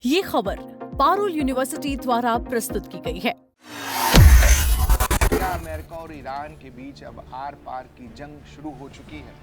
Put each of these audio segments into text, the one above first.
ये खबर पारुल यूनिवर्सिटी द्वारा प्रस्तुत की गई है। क्या अमेरिका और ईरान के बीच अब आर पार की जंग शुरू हो चुकी है?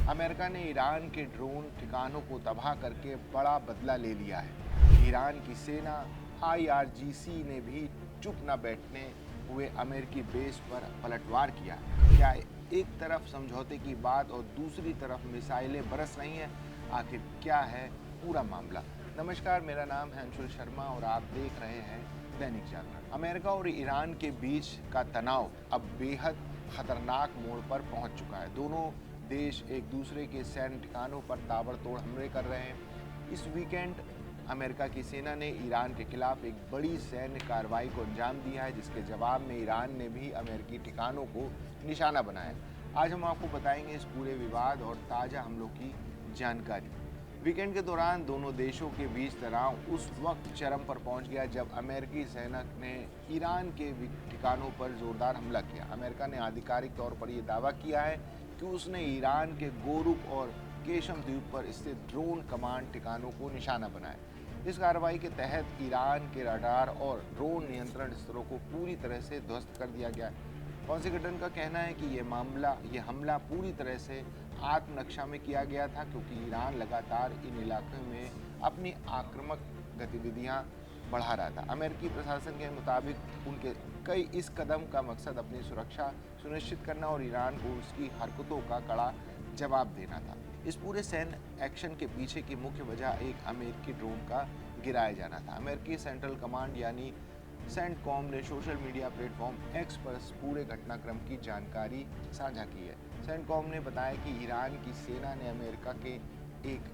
अमेरिका ने ईरान के ड्रोन ठिकानों को तबाह करके बड़ा बदला ले लिया है। ईरान की सेना IRGC ने भी चुप न बैठने हुए अमेरिकी बेस पर पलटवार किया है। क्या एक तरफ समझौते की बात और दूसरी तरफ मिसाइलें बरस रही हैं? आखिर क्या है पूरा मामला? नमस्कार, मेरा नाम है अंशुल शर्मा और आप देख रहे हैं दैनिक जागरण। अमेरिका और ईरान के बीच का तनाव अब बेहद खतरनाक मोड़ पर पहुंच चुका है। दोनों देश एक दूसरे के सैन्य ठिकानों पर ताबड़तोड़ हमले कर रहे हैं। इस वीकेंड अमेरिका की सेना ने ईरान के खिलाफ एक बड़ी सैन्य कार्रवाई को अंजाम दिया है, जिसके जवाब में ईरान ने भी अमेरिकी ठिकानों को निशाना बनाया। आज हम आपको बताएंगे इस पूरे विवाद और ताज़ा हमलों की जानकारी। वीकेंड के दौरान दोनों देशों के बीच तनाव उस वक्त चरम पर पहुंच गया जब अमेरिकी सेना ने ईरान के ठिकानों पर जोरदार हमला किया। अमेरिका ने आधिकारिक तौर पर यह दावा किया है कि उसने ईरान के गोरुक और केशम द्वीप पर स्थित ड्रोन कमांड ठिकानों को निशाना बनाया। इस कार्रवाई के तहत ईरान के रडार और ड्रोन नियंत्रण स्तरों को पूरी तरह से ध्वस्त कर दिया गया। वाशिंगटन का कहना है कि यह हमला पूरी तरह से आत्मरक्षा में किया गया था, क्योंकि ईरान लगातार इन इलाकों में अपनी आक्रामक गतिविधियां बढ़ा रहा था। अमेरिकी प्रशासन के मुताबिक उनके इस कदम का मकसद अपनी सुरक्षा सुनिश्चित करना और ईरान को उसकी हरकतों का कड़ा जवाब देना था। इस पूरे सैन्य एक्शन के पीछे की मुख्य वजह एक अमेरिकी ड्रोन का गिराया जाना था। अमेरिकी सेंट्रल कमांड यानी सेंटकॉम ने सोशल मीडिया प्लेटफॉर्म एक्स पर पूरे घटनाक्रम की जानकारी साझा की है। सेंटकॉम ने बताया कि ईरान की सेना ने अमेरिका के एक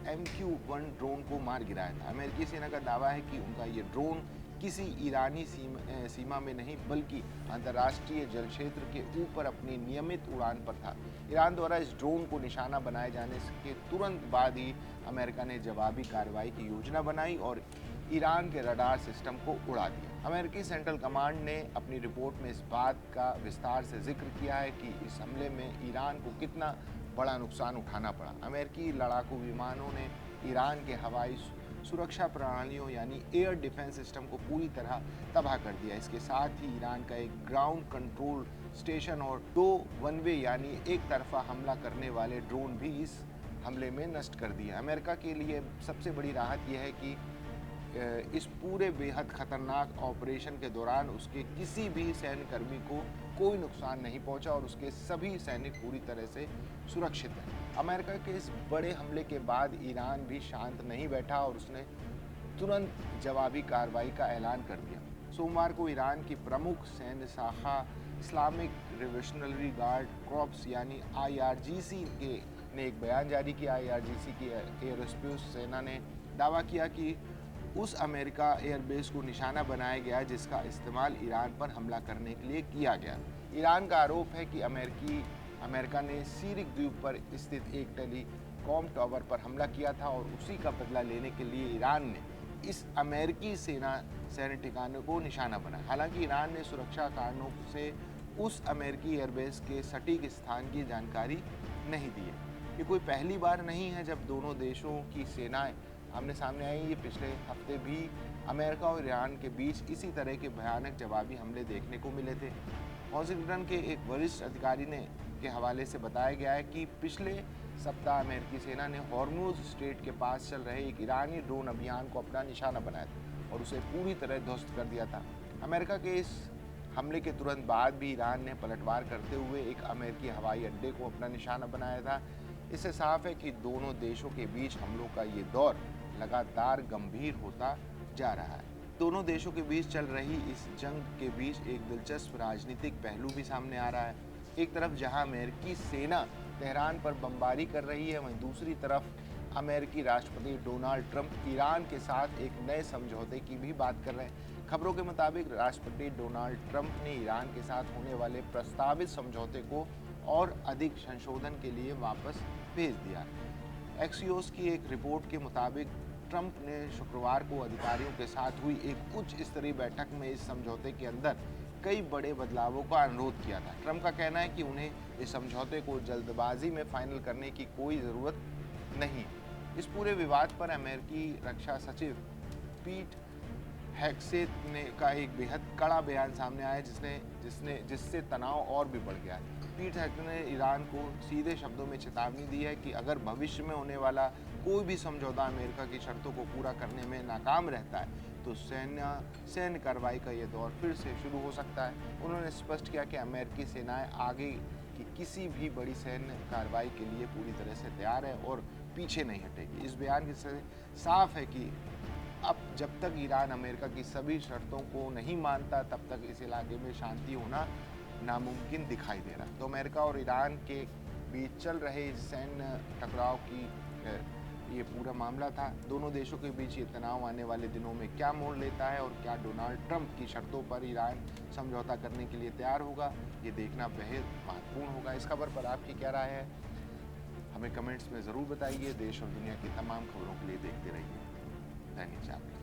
MQ-1 ड्रोन को मार गिराया था। अमेरिकी सेना का दावा है कि उनका ये ड्रोन किसी ईरानी सीमा में नहीं बल्कि अंतर्राष्ट्रीय जल क्षेत्र के ऊपर अपनी नियमित उड़ान पर था। ईरान द्वारा इस ड्रोन को निशाना बनाए जाने के तुरंत बाद ही अमेरिका ने जवाबी कार्रवाई की योजना बनाई और ईरान के रडार सिस्टम को उड़ा दिया। अमेरिकी सेंट्रल कमांड ने अपनी रिपोर्ट में इस बात का विस्तार से जिक्र किया है कि इस हमले में ईरान को कितना बड़ा नुकसान उठाना पड़ा। अमेरिकी लड़ाकू विमानों ने ईरान के हवाई सुरक्षा प्रणालियों यानी एयर डिफेंस सिस्टम को पूरी तरह तबाह कर दिया। इसके साथ ही ईरान का एक ग्राउंड कंट्रोल स्टेशन और 2 वन वे यानी एक तरफा हमला करने वाले ड्रोन भी इस हमले में नष्ट कर दिए। अमेरिका के लिए सबसे बड़ी राहत यह है कि इस पूरे बेहद खतरनाक ऑपरेशन के दौरान उसके किसी भी सैन्यकर्मी को कोई नुकसान नहीं पहुंचा और उसके सभी सैनिक पूरी तरह से सुरक्षित हैं। अमेरिका के इस बड़े हमले के बाद ईरान भी शांत नहीं बैठा और उसने तुरंत जवाबी कार्रवाई का ऐलान कर दिया। सोमवार को ईरान की प्रमुख सैन्य शाखा इस्लामिक रिवोल्यूशनरी गार्ड कॉर्प्स यानी IRGC ने एक बयान जारी किया। IRGC की एयरोस्पेस सेना ने दावा किया कि उस अमेरिका एयरबेस को निशाना बनाया गया जिसका इस्तेमाल ईरान पर हमला करने के लिए किया गया। ईरान का आरोप है कि अमेरिका ने सीरिक द्वीप पर स्थित एक टेलीकॉम टावर पर हमला किया था और उसी का बदला लेने के लिए ईरान ने इस अमेरिकी सैन्य ठिकानों को निशाना बनाया। हालांकि ईरान ने सुरक्षा कारणों से उस अमेरिकी एयरबेस के सटीक स्थान की जानकारी नहीं दी है। ये कोई पहली बार नहीं है जब दोनों देशों की सेनाएं आमने सामने आई। ये पिछले हफ्ते भी अमेरिका और ईरान के बीच इसी तरह के भयानक जवाबी हमले देखने को मिले थे। वाशिंगटन के एक वरिष्ठ अधिकारी के हवाले से बताया गया है कि पिछले सप्ताह अमेरिकी सेना ने हॉर्मुज स्ट्रेट के पास चल रहे एक ईरानी ड्रोन अभियान को अपना निशाना बनाया था और उसे पूरी तरह ध्वस्त कर दिया था। अमेरिका के इस हमले के तुरंत बाद भी ईरान ने पलटवार करते हुए एक अमेरिकी हवाई अड्डे को अपना निशाना बनाया था। इससे साफ है कि दोनों देशों के बीच हमलों का ये दौर लगातार गंभीर होता जा रहा है। दोनों देशों के बीच चल रही इस जंग के बीच एक दिलचस्प राजनीतिक पहलू भी सामने आ रहा है। एक तरफ जहां अमेरिकी सेना तेहरान पर बमबारी कर रही है, वहीं दूसरी तरफ अमेरिकी राष्ट्रपति डोनाल्ड ट्रंप ईरान के साथ एक नए समझौते की भी बात कर रहे हैं। खबरों के मुताबिक राष्ट्रपति डोनाल्ड ट्रंप ने ईरान के साथ होने वाले प्रस्तावित समझौते को और अधिक संशोधन के लिए वापस भेज दिया। एक्सियोस की एक रिपोर्ट के मुताबिक ट्रंप ने शुक्रवार को अधिकारियों के साथ हुई एक उच्च स्तरीय बैठक में इस समझौते के अंदर कई बड़े बदलावों का अनुरोध किया था। ट्रंप का कहना है कि उन्हें इस समझौते को जल्दबाजी में फाइनल करने की कोई ज़रूरत नहीं। इस पूरे विवाद पर अमेरिकी रक्षा सचिव पीट हेग्सेथ ने का एक बेहद कड़ा बयान सामने आया जिससे तनाव और भी बढ़ गया है। पीट हेग्सेथ ने ईरान को सीधे शब्दों में चेतावनी दी है कि अगर भविष्य में होने वाला कोई भी समझौता अमेरिका की शर्तों को पूरा करने में नाकाम रहता है तो सैन्य कार्रवाई का ये दौर फिर से शुरू हो सकता है। उन्होंने स्पष्ट किया कि अमेरिकी सेनाएं आगे की किसी भी बड़ी सैन्य कार्रवाई के लिए पूरी तरह से तैयार है और पीछे नहीं हटेगी। इस बयान से साफ है कि अब जब तक ईरान अमेरिका की सभी शर्तों को नहीं मानता तब तक इस इलाके में शांति होना नामुमकिन दिखाई दे रहा है। तो अमेरिका और ईरान के बीच चल रहे सैन्य टकराव की ये पूरा मामला था। दोनों देशों के बीच ये तनाव आने वाले दिनों में क्या मोड़ लेता है और क्या डोनाल्ड ट्रंप की शर्तों पर ईरान समझौता करने के लिए तैयार होगा, ये देखना बेहद महत्वपूर्ण होगा। इस खबर पर आपकी क्या राय है, हमें कमेंट्स में ज़रूर बताइए। देश और दुनिया की तमाम खबरों के लिए देखते रहिए दैनिक जागरण।